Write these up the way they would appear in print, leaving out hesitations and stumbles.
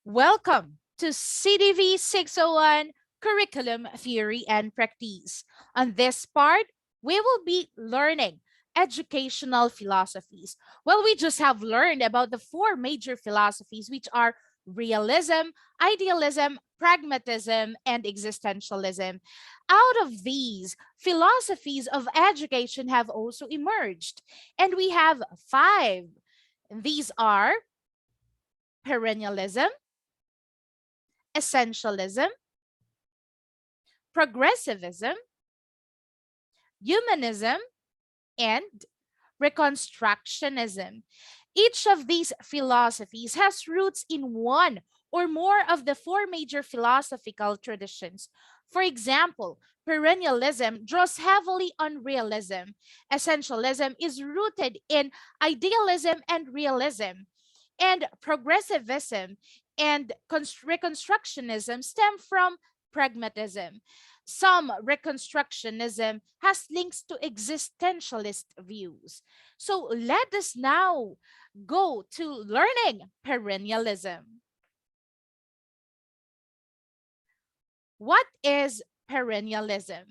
Welcome to CDV 601 Curriculum Theory and Practice. On this part, we will be learning educational philosophies. Well, we just have learned about the four major philosophies, which are realism, idealism, pragmatism, and existentialism. Out of these, philosophies of education have also emerged, and we have five. These are perennialism, essentialism, progressivism, humanism, and reconstructionism. Each of these philosophies has roots in one or more of the four major philosophical traditions. For example, perennialism draws heavily on realism. Essentialism is rooted in idealism and realism. And progressivism and reconstructionism stem from pragmatism. Some reconstructionism has links to existentialist views. So let us now go to learning perennialism. What is perennialism?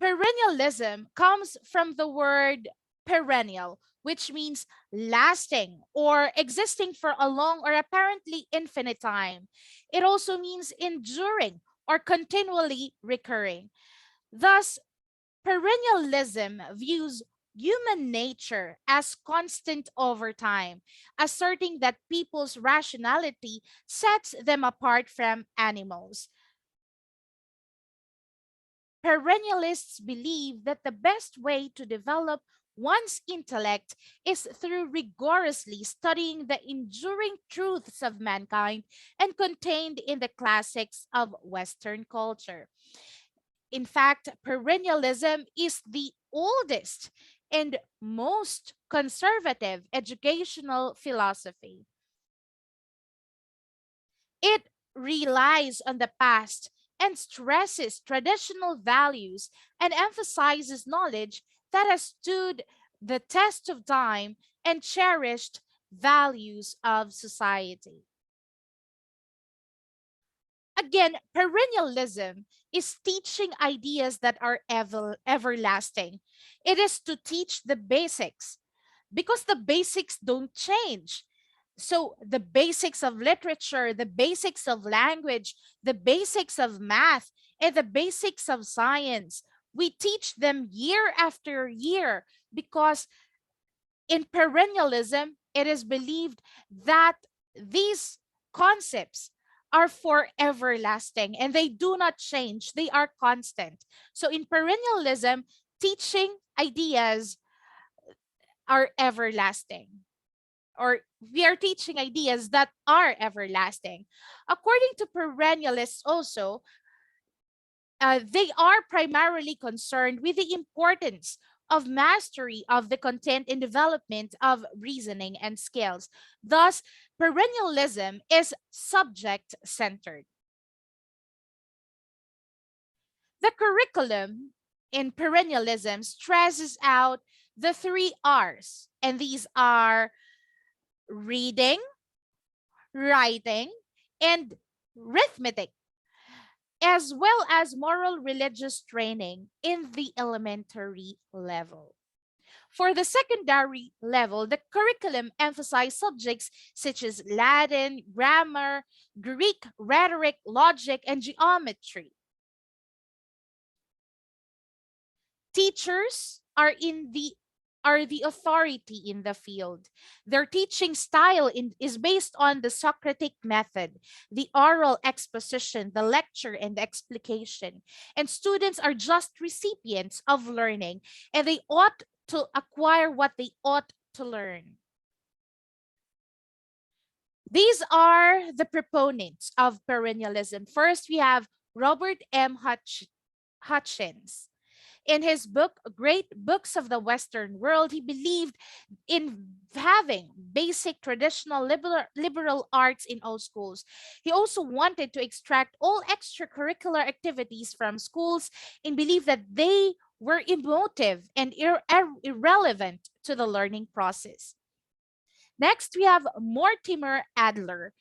Perennialism comes from the word perennial, which means lasting or existing for a long or apparently infinite time. It also means enduring or continually recurring. Thus, perennialism views human nature as constant over time, asserting that people's rationality sets them apart from animals. Perennialists believe that the best way to develop one's intellect is through rigorously studying the enduring truths of mankind and contained in the classics of Western culture. In fact, perennialism is the oldest and most conservative educational philosophy. It relies on the past and stresses traditional values and emphasizes knowledge that has stood the test of time and cherished values of society. Again, perennialism is teaching ideas that are everlasting. It is to teach the basics because the basics don't change. So, the basics of literature, the basics of language, the basics of math, and the basics of science, we teach them year after year because in perennialism, it is believed that these concepts are for everlasting and they do not change, they are constant. So, in perennialism, teaching ideas are everlasting, or we are teaching ideas that are everlasting. According to perennialists, also, they are primarily concerned with the importance of mastery of the content and development of reasoning and skills. Thus, perennialism is subject centered. The curriculum in perennialism stresses out the three R's, and these are reading, writing, and arithmetic, as well as moral religious training in the elementary level. For the secondary level, the curriculum emphasized subjects such as Latin, grammar, Greek, rhetoric, logic, and geometry. Teachers are the authority in the field. Their teaching style is based on the Socratic method, the oral exposition, the lecture, and the explication. And students are just recipients of learning, and they ought to acquire what they ought to learn. These are the proponents of perennialism. First, we have Robert M. Hutchins. In his book, Great Books of the Western World, he believed in having basic traditional liberal arts in all schools. He also wanted to extract all extracurricular activities from schools and believed that they were emotive and irrelevant to the learning process. Next, we have Mortimer Adler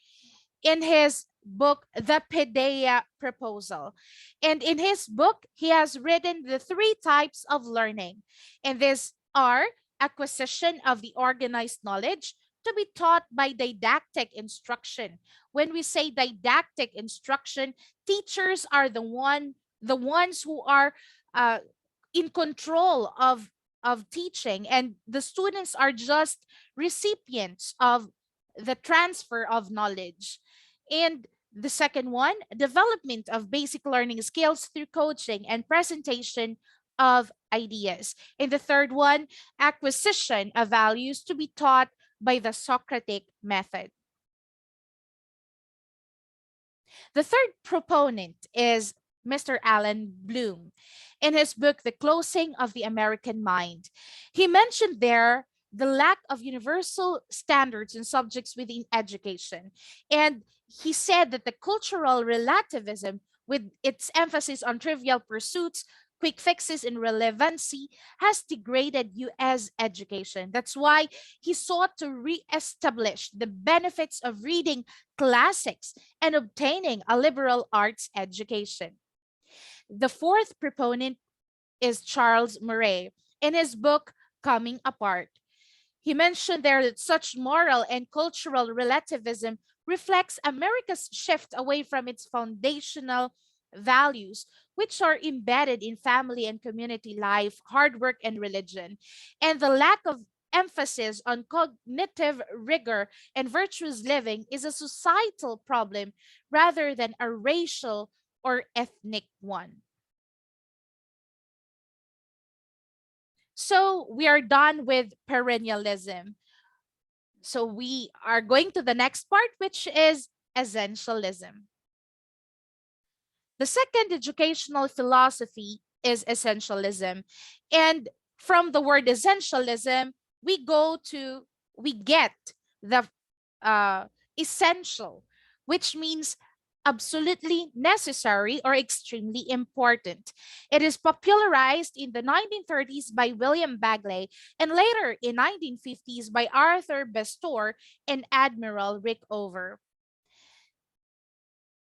in his book, The Paideia Proposal. And in his book, he has written the three types of learning. And these are acquisition of the organized knowledge to be taught by didactic instruction. When we say didactic instruction, teachers are the ones who are uh, in control of teaching, and the students are just recipients of the transfer of knowledge. And the second one, development of basic learning skills through coaching and presentation of ideas. And the third one, acquisition of values to be taught by the Socratic method. The third proponent is Mr. Alan Bloom. In his book, The Closing of the American Mind, he mentioned there the lack of universal standards and subjects within education. And he said that the cultural relativism, with its emphasis on trivial pursuits, quick fixes, and relevancy, has degraded US education. That's why he sought to reestablish the benefits of reading classics and obtaining a liberal arts education. The fourth proponent is Charles Murray in his book, Coming Apart. He mentioned there that such moral and cultural relativism reflects America's shift away from its foundational values, which are embedded in family and community life, hard work, and religion, and the lack of emphasis on cognitive rigor and virtuous living is a societal problem rather than a racial or ethnic one. So we are done with perennialism. So we are going to the next part, which is essentialism. The second educational philosophy is essentialism. And from the word essentialism, we get the essential, which means absolutely necessary or extremely important. It is popularized in the 1930s by William Bagley and later in 1950s by Arthur Bestor and Admiral Rickover.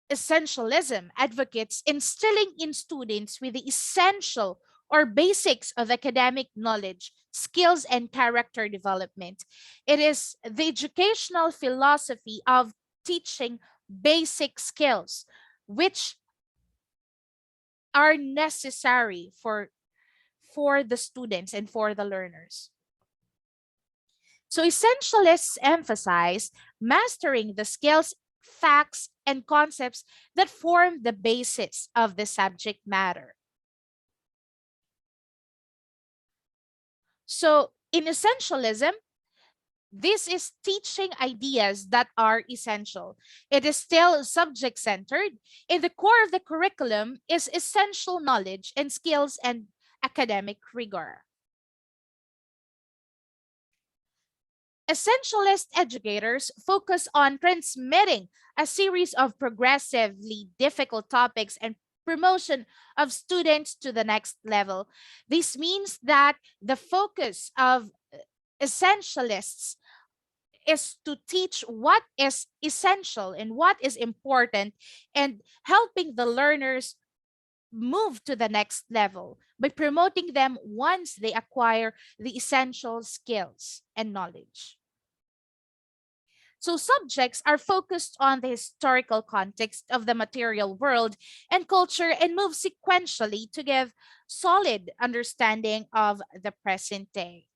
Essentialism advocates instilling in students with the essential or basics of academic knowledge, skills, and character development. It is the educational philosophy of teaching basic skills, which are necessary for the students and for the learners. So essentialists emphasize mastering the skills, facts, and concepts that form the basis of the subject matter. So in essentialism, this is teaching ideas that are essential. It is still subject centered. In the core of the curriculum is essential knowledge and skills and academic rigor. Essentialist educators focus on transmitting a series of progressively difficult topics and promotion of students to the next level. This means that the focus of essentialists is to teach what is essential and what is important and helping the learners move to the next level by promoting them once they acquire the essential skills and knowledge. So subjects are focused on the historical context of the material world and culture and move sequentially to give solid understanding of the present day.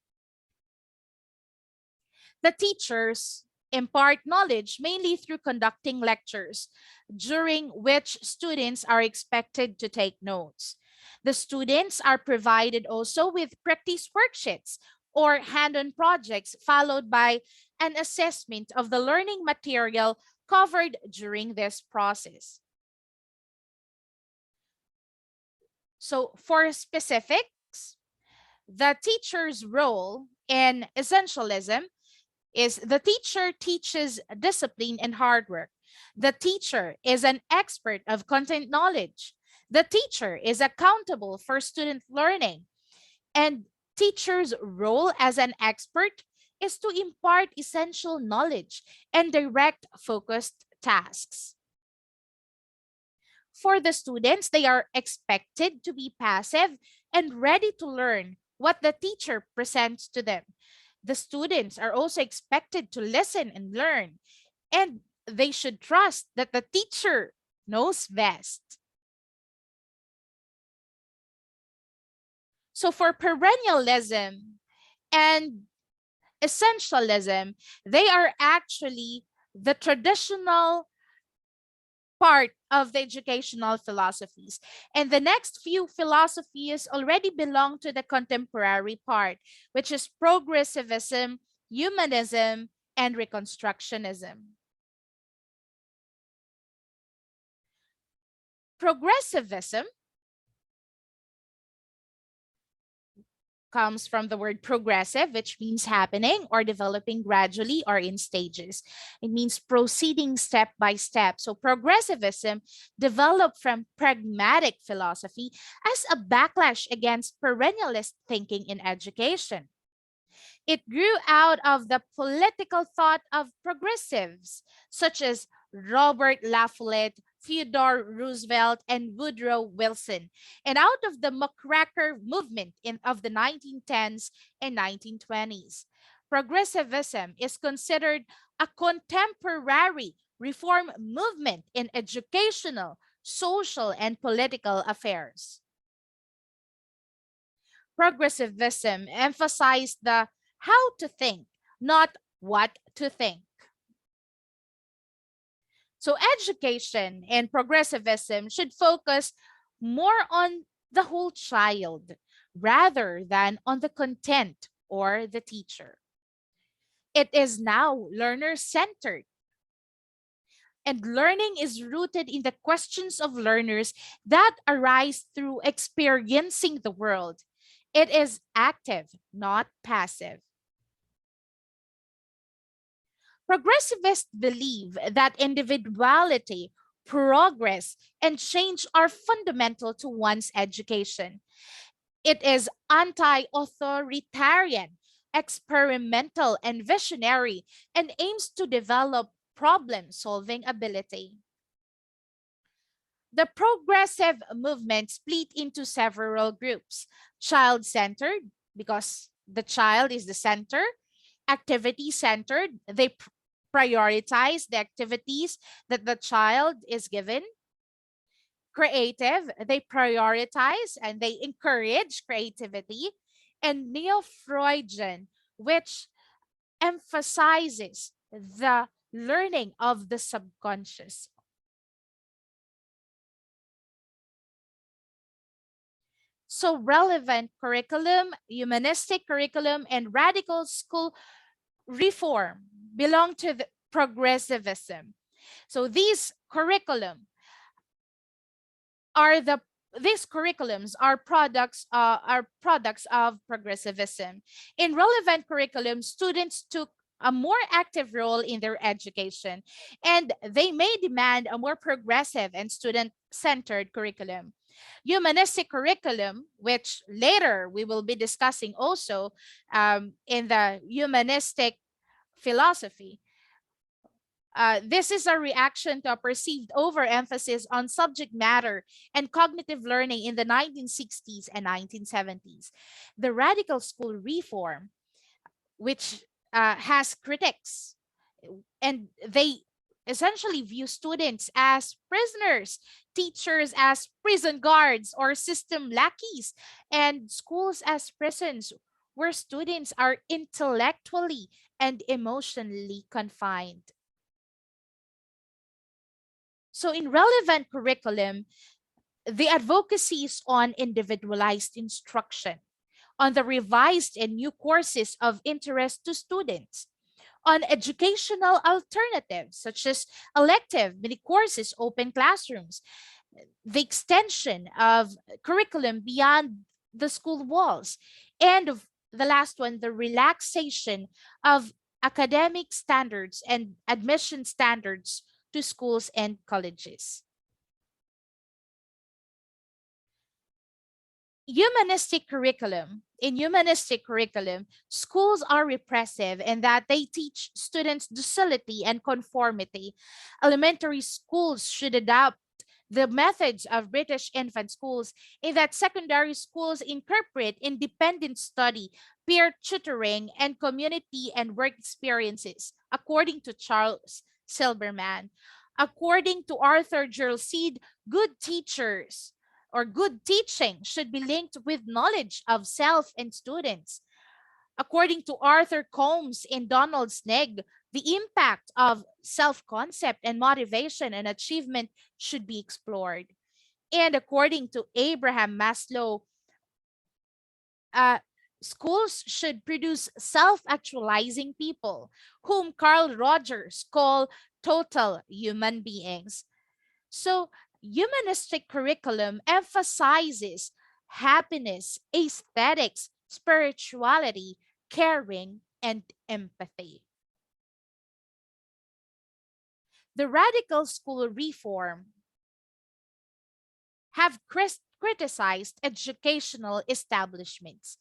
The teachers impart knowledge mainly through conducting lectures, during which students are expected to take notes. The students are provided also with practice worksheets or hand-on projects, followed by an assessment of the learning material covered during this process. So for specifics, the teacher's role in essentialism is the teacher teaches discipline and hard work. The teacher is an expert of content knowledge. The teacher is accountable for student learning, and teachers' role as an expert is to impart essential knowledge and direct focused tasks. For the students, they are expected to be passive and ready to learn what the teacher presents to them. The students are also expected to listen and learn, and they should trust that the teacher knows best. So for perennialism and essentialism, they are actually the traditional part of the educational philosophies. And the next few philosophies already belong to the contemporary part, which is progressivism, humanism, and reconstructionism. Progressivism comes from the word progressive, which means happening or developing gradually or in stages. It means proceeding step by step. So, progressivism developed from pragmatic philosophy as a backlash against perennialist thinking in education. It grew out of the political thought of progressives, such as Robert LaFollette, Theodore Roosevelt, and Woodrow Wilson, and out of the McCracker movement of the 1910s and 1920s. Progressivism is considered a contemporary reform movement in educational, social, and political affairs. Progressivism emphasized the how to think, not what to think. So, education and progressivism should focus more on the whole child rather than on the content or the teacher. It is now learner centered, and learning is rooted in the questions of learners that arise through experiencing the world. It is active, not passive. Progressivists believe that individuality, progress, and change are fundamental to one's education. It is anti authoritarian, experimental, and visionary, and aims to develop problem solving ability. The progressive movement split into several groups: child centered, because the child is the center; activity centered, they prioritize the activities that the child is given; creative, they prioritize and they encourage creativity; and neo Freudian, which emphasizes the learning of the subconscious. So, relevant curriculum, humanistic curriculum, and radical school reform belong to the progressivism. So, are the these curriculums are products of progressivism. In relevant curriculum, students took a more active role in their education, and they may demand a more progressive and student-centered curriculum. Humanistic curriculum, which later we will be discussing also in the humanistic philosophy, this is a reaction to a perceived overemphasis on subject matter and cognitive learning in the 1960s and 1970s. The radical school reform, which has critics, and they essentially view students as prisoners, teachers as prison guards or system lackeys, and schools as prisons where students are intellectually and emotionally confined. So, in relevant curriculum, the advocacy is on individualized instruction, on the revised and new courses of interest to students, on educational alternatives such as elective mini courses, open classrooms, the extension of curriculum beyond the school walls, and the last one, the relaxation of academic standards and admission standards to schools and colleges. In humanistic curriculum, schools are repressive in that they teach students docility and conformity. Elementary schools should adopt the methods of British infant schools, in that secondary schools incorporate independent study, peer tutoring, and community and work experiences, according to Charles Silberman. According to Arthur Seed, good teachers or good teaching should be linked with knowledge of self and students. According to Arthur Combs and Donald Snegg, the impact of self concept and motivation and achievement should be explored. And according to Abraham Maslow, uh, schools should produce self actualizing people, whom Carl Rogers called total human beings. So, humanistic curriculum emphasizes happiness, aesthetics, spirituality, caring, and empathy. The radical school reform have criticized educational establishments.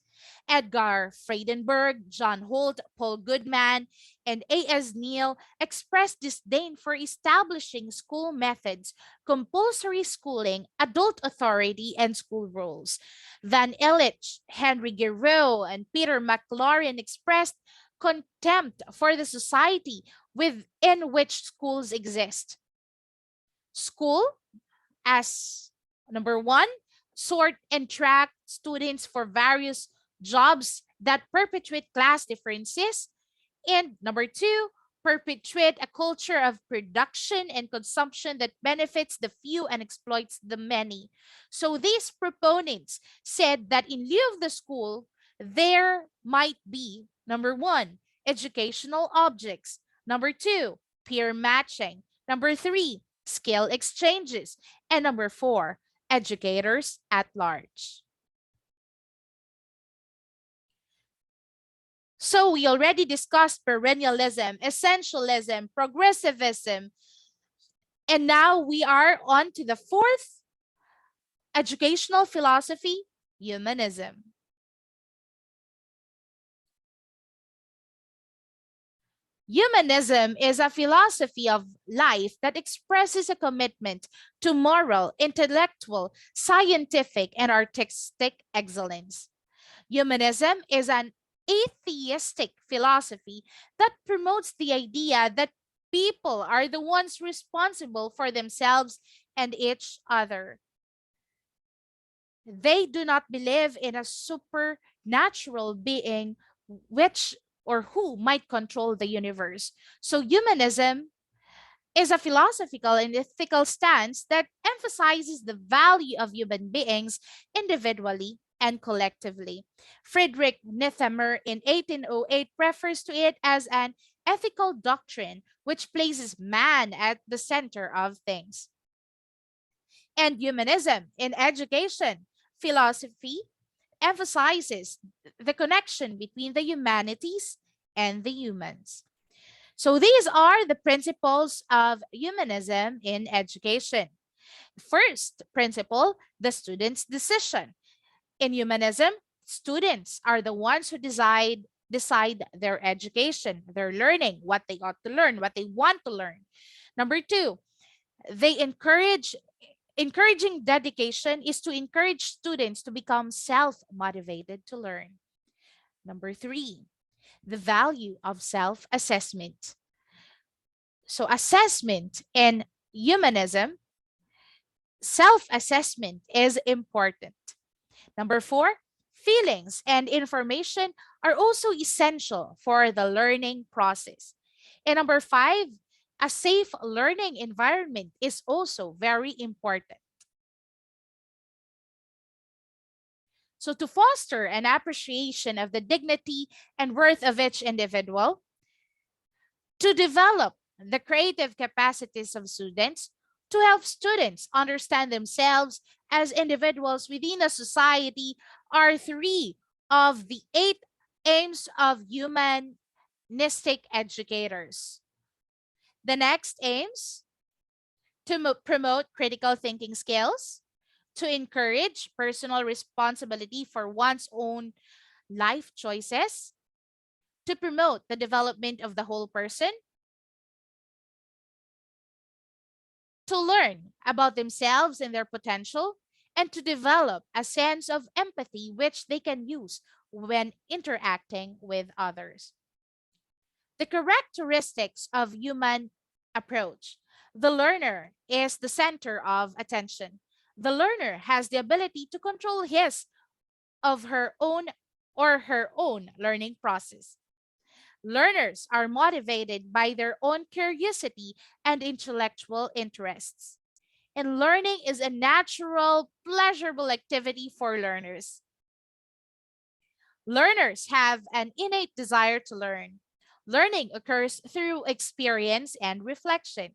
Edgar Freidenberg, John Holt, Paul Goodman, and A.S. Neal expressed disdain for establishing school methods, compulsory schooling, adult authority, and school rules. Van Illich, Henry Giroux, and Peter McLaurin expressed contempt for the society within which schools exist. School as number one, sort and track students for various jobs that perpetuate class differences. And number two, perpetuate a culture of production and consumption that benefits the few and exploits the many. So these proponents said that in lieu of the school, there might be number one, educational objects. Number two, peer matching. Number three, skill exchanges. And number four, educators at large. So we already discussed perennialism, essentialism, progressivism, and now we are on to the fourth educational philosophy, humanism. Humanism is a philosophy of life that expresses a commitment to moral, intellectual, scientific, and artistic excellence. Humanism is an atheistic philosophy that promotes the idea that people are the ones responsible for themselves and each other. They do not believe in a supernatural being which or who might control the universe. So humanism is a philosophical and ethical stance that emphasizes the value of human beings individually and collectively. Friedrich Nietzsche in 1808 refers to it as an ethical doctrine which places man at the center of things. And humanism in education philosophy emphasizes the connection between the humanities and the humans. So these are the principles of humanism in education. First principle, the student's decision. In humanism, students are the ones who decide their education, their learning, what they ought to learn, what they want to learn. Number two, they encouraging dedication is to encourage students to become self-motivated to learn. Number three, the value of self-assessment. So assessment in humanism, self-assessment is important. Number four, feelings and information are also essential for the learning process. And number five, a safe learning environment is also very important. So to foster an appreciation of the dignity and worth of each individual, to develop the creative capacities of students, to help students understand themselves as individuals within a society are three of the 8 aims of humanistic educators. The next aims to promote critical thinking skills, to encourage personal responsibility for one's own life choices, to promote the development of the whole person, to learn about themselves and their potential, and to develop a sense of empathy which they can use when interacting with others. The characteristics of human approach. The learner is the center of attention. The learner has the ability to control his of her own or her own learning process. Learners are motivated by their own curiosity and intellectual interests. And learning is a natural, pleasurable activity for learners. Learners have an innate desire to learn. Learning occurs through experience and reflection.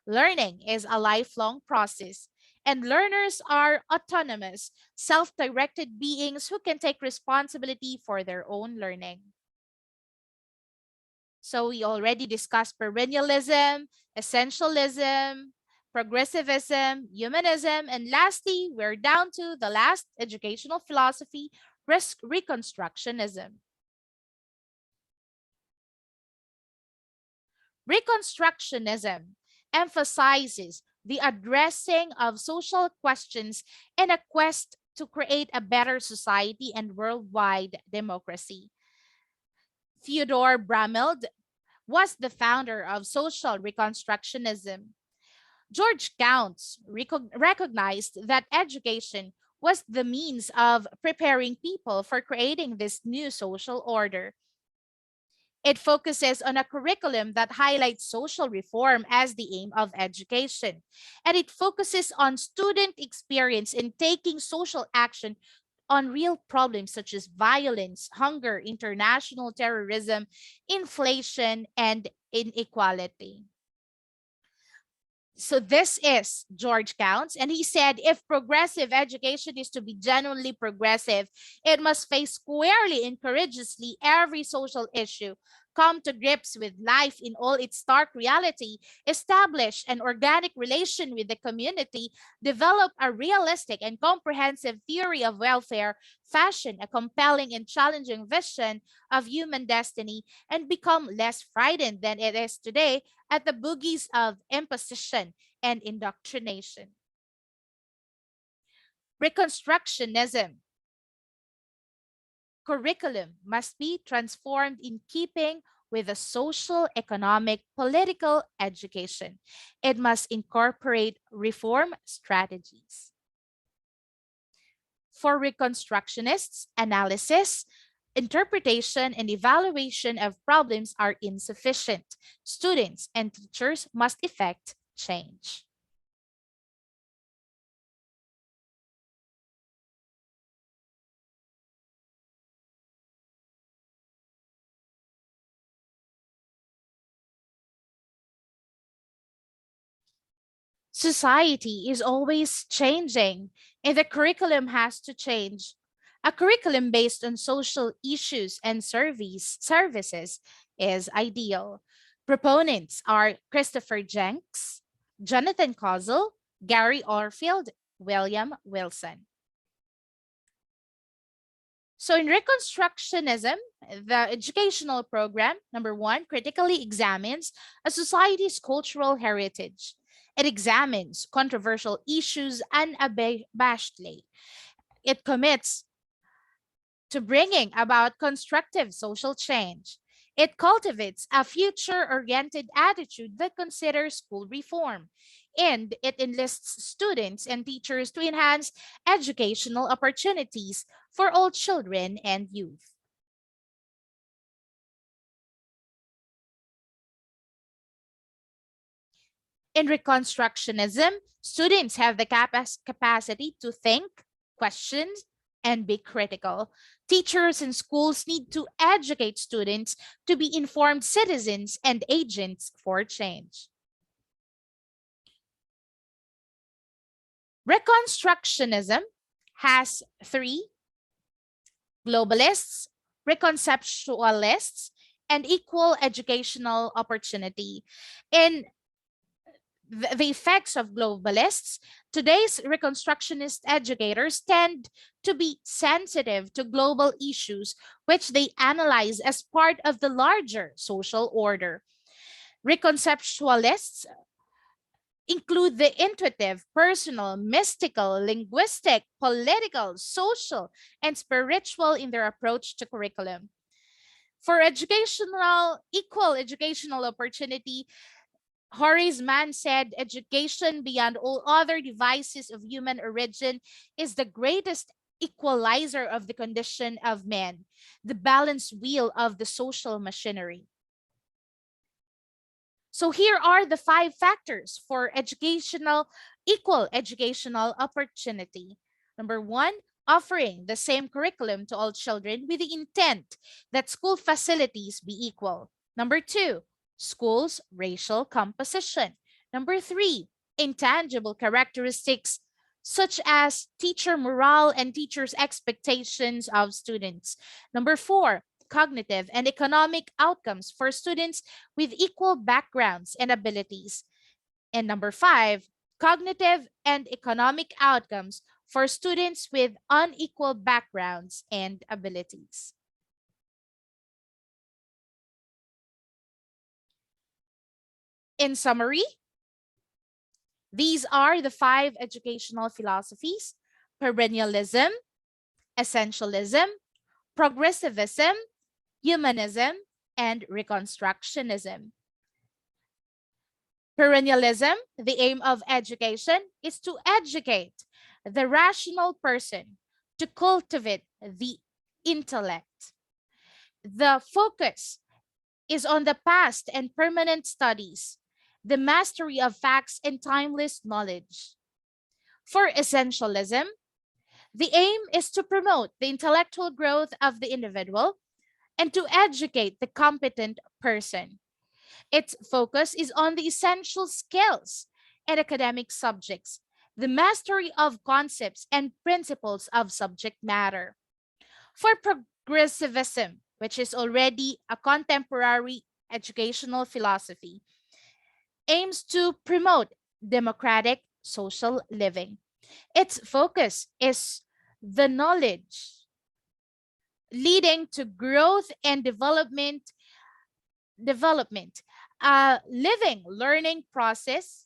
Learning is a lifelong process, and learners are autonomous, self directed beings who can take responsibility for their own learning. So, we already discussed perennialism, essentialism, progressivism, humanism, and lastly, we're down to the last educational philosophy, Reconstructionism. Reconstructionism emphasizes the addressing of social questions in a quest to create a better society and worldwide democracy. Theodore Brameld was the founder of social reconstructionism. George Counts recognized that education was the means of preparing people for creating this new social order. It focuses on a curriculum that highlights social reform as the aim of education. And it focuses on student experience in taking social action on real problems such as violence, hunger, international terrorism, inflation, and inequality. So this is George Counts, and he said if progressive education is to be genuinely progressive, it must face squarely and courageously every social issue, come to grips with life in all its stark reality, establish an organic relation with the community, develop a realistic and comprehensive theory of welfare, fashion a compelling and challenging vision of human destiny, and become less frightened than it is today at the boogies of imposition and indoctrination. Reconstructionism. Curriculum must be transformed in keeping with a social, economic, political education. It must incorporate reform strategies. For Reconstructionists, analysis, interpretation, and evaluation of problems are insufficient. Students and teachers must effect change. Society is always changing, and the curriculum has to change. A curriculum based on social issues and services is ideal. Proponents are Christopher Jenks, Jonathan Kozol, Gary Orfield, William Wilson. So in Reconstructionism, the educational program, number one, critically examines a society's cultural heritage. It examines controversial issues unabashedly. It commits to bringing about constructive social change. It cultivates a future oriented attitude that considers school reform. And it enlists students and teachers to enhance educational opportunities for all children and youth. In Reconstructionism, students have the capacity to think, question, and be critical. Teachers and schools need to educate students to be informed citizens and agents for change. Reconstructionism has three: globalists, reconceptualists, and equal educational opportunity. In the effects of globalists, today's Reconstructionist educators tend to be sensitive to global issues, which they analyze as part of the larger social order. Reconceptualists include the intuitive, personal, mystical, linguistic, political, social, and spiritual in their approach to curriculum. For equal educational opportunity, Horace Mann said, education beyond all other devices of human origin is the greatest equalizer of the condition of man, the balance wheel of the social machinery. So here are the 5 factors for equal educational opportunity. Number 1, offering the same curriculum to all children with the intent that school facilities be equal. Number 2, schools' racial composition. Number 3, intangible characteristics such as teacher morale and teachers' expectations of students. Number 4, cognitive and economic outcomes for students with equal backgrounds and abilities. And number 5, cognitive and economic outcomes for students with unequal backgrounds and abilities. In summary, these are the 5 educational philosophies: perennialism, essentialism, progressivism, humanism, and reconstructionism. Perennialism, the aim of education, is to educate the rational person, to cultivate the intellect. The focus is on the past and permanent studies, the mastery of facts and timeless knowledge. For essentialism, the aim is to promote the intellectual growth of the individual and to educate the competent person. Its focus is on the essential skills and academic subjects, the mastery of concepts and principles of subject matter. For progressivism, which is already a contemporary educational philosophy, aims to promote democratic social living. Its focus is the knowledge leading to growth and development, living learning process,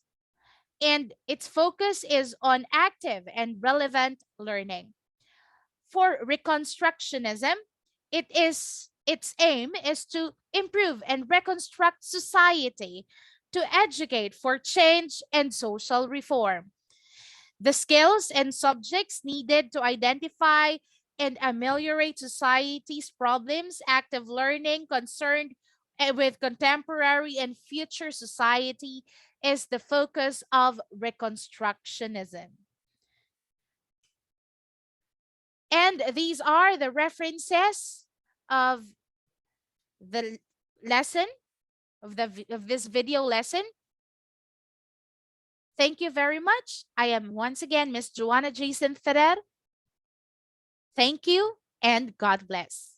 and its focus is on active and relevant learning. For reconstructionism, its aim is to improve and reconstruct society, to educate for change and social reform. The skills and subjects needed to identify and ameliorate society's problems, active learning concerned with contemporary and future society is the focus of reconstructionism. And these are the references of the lesson of this video lesson. Thank you very much. I am once again Miss Joanna Jason Ferrer. Thank you and God bless.